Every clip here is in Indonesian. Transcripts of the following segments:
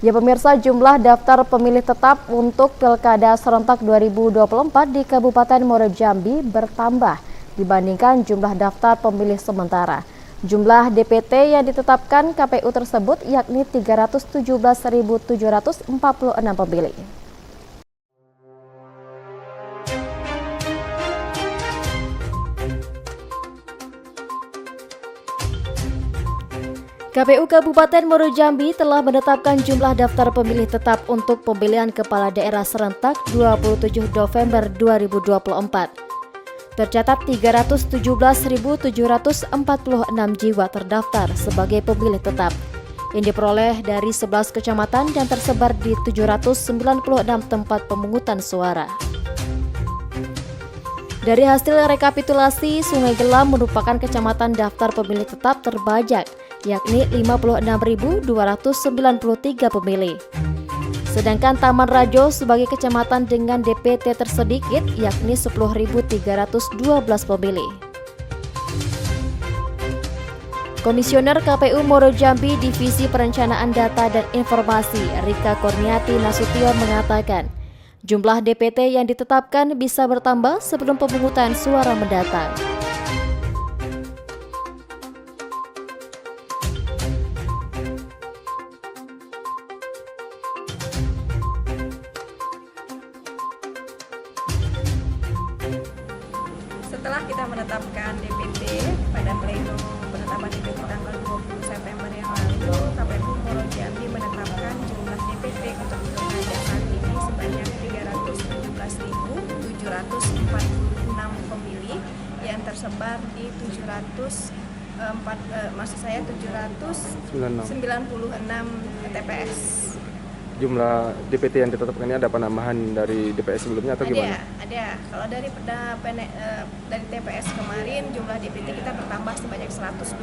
Ya pemirsa, jumlah daftar pemilih tetap untuk Pilkada serentak 2024 di Kabupaten Muaro Jambi bertambah dibandingkan jumlah daftar pemilih sementara. Jumlah DPT yang ditetapkan KPU tersebut yakni 317.746 pemilih. KPU Kabupaten Muaro Jambi telah menetapkan jumlah daftar pemilih tetap untuk pemilihan kepala daerah serentak 27 November 2024. Tercatat 317.746 jiwa terdaftar sebagai pemilih tetap yang diperoleh dari 11 kecamatan dan tersebar di 796 tempat pemungutan suara. Dari hasil rekapitulasi, Sungai Gelam merupakan kecamatan daftar pemilih tetap terbajak, yakni 56.293 pemilih. Sedangkan Taman Rajo sebagai kecamatan dengan DPT tersedikit, yakni 10.312 pemilih. Komisioner KPU Muaro Jambi Divisi Perencanaan Data dan Informasi Rika Kurniati Nasution mengatakan, jumlah DPT yang ditetapkan bisa bertambah sebelum pemungutan suara mendatang. Setelah kita menetapkan DPT pada pleno penetapan DPT tanggal 20 September yang lalu, KPU Muaro Jambi menetapkan jumlah DPT untuk pilkada saat ini sebanyak 317.746 pemilih yang tersebar di 796 TPS. Jumlah DPT yang ditetapkan ini ada penambahan dari DPS sebelumnya atau gimana? Ada. Kalau dari TPS kemarin jumlah DPT kita bertambah sebanyak 127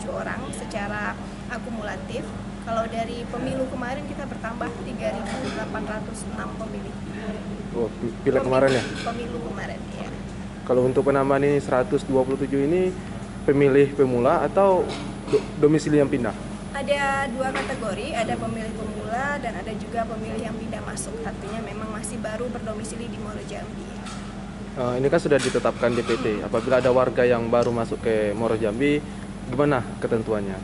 orang secara akumulatif. Kalau dari pemilu kemarin kita bertambah 3.806 pemilih. Oh, pileg kemarin ya? Pemilu kemarin, ya. Kalau untuk penambahan ini 127 ini pemilih pemula atau domisili yang pindah? Ada dua kategori, ada pemilih pemula dan ada juga pemilih yang pindah masuk, artinya memang masih baru berdomisili di Muaro Jambi. Ini kan sudah ditetapkan DPT, apabila ada warga yang baru masuk ke Muaro Jambi, gimana ketentuannya?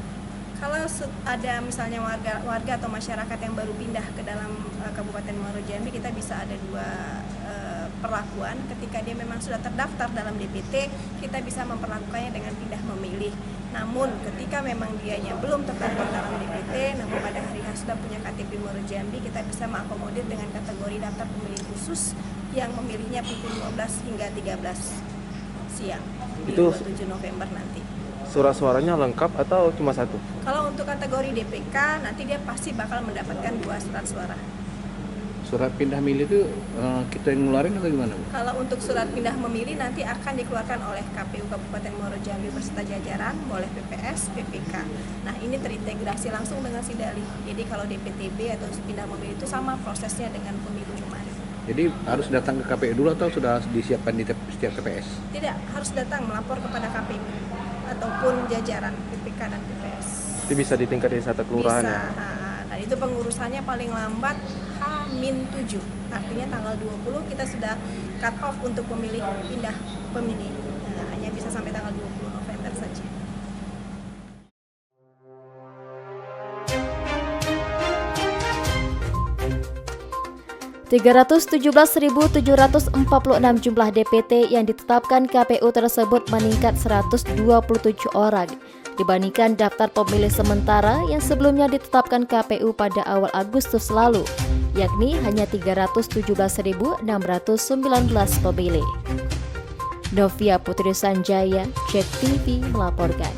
Kalau ada misalnya warga atau masyarakat yang baru pindah ke dalam Kabupaten Muaro Jambi, kita bisa ada dua perlakuan. Ketika dia memang sudah terdaftar dalam DPT, kita bisa memperlakukannya dengan pindah memilih. Namun ketika memang dianya belum terdaftar dalam DPT, namun pada hari H sudah punya KTP Muaro Jambi, kita bisa mengakomodir dengan kategori daftar pemilih khusus yang memilihnya pukul 12 hingga 13 siang di 27 November nanti. Surat-suaranya lengkap atau cuma satu? Kalau untuk kategori DPK, nanti dia pasti bakal mendapatkan 2 surat suara. Surat pindah milih itu kita yang ngeluarin atau gimana, Bu? Kalau untuk surat pindah memilih nanti akan dikeluarkan oleh KPU Kabupaten Muaro Jambi beserta jajaran, oleh PPS, PPK. Nah, ini terintegrasi langsung dengan Sidali. Jadi kalau DPTB atau pindah memilih itu sama prosesnya dengan pemilu kemarin. Jadi harus datang ke KPU dulu atau sudah disiapkan di setiap TPS? Tidak, harus datang melapor kepada KPU ataupun jajaran PPK dan PPS. Itu bisa di tingkat desa atau kelurahan ya? Nah, itu pengurusannya paling lambat H-7, artinya tanggal 20 kita sudah cut off untuk pemilih pindah pemilih. Nah, hanya bisa sampai tanggal 20 November saja. ...317.746 jumlah DPT yang ditetapkan KPU tersebut meningkat 127 orang dibandingkan daftar pemilih sementara yang sebelumnya ditetapkan KPU pada awal Agustus lalu, yakni hanya 317.619 pemilih. Novia Putri Sanjaya, Cek TV melaporkan.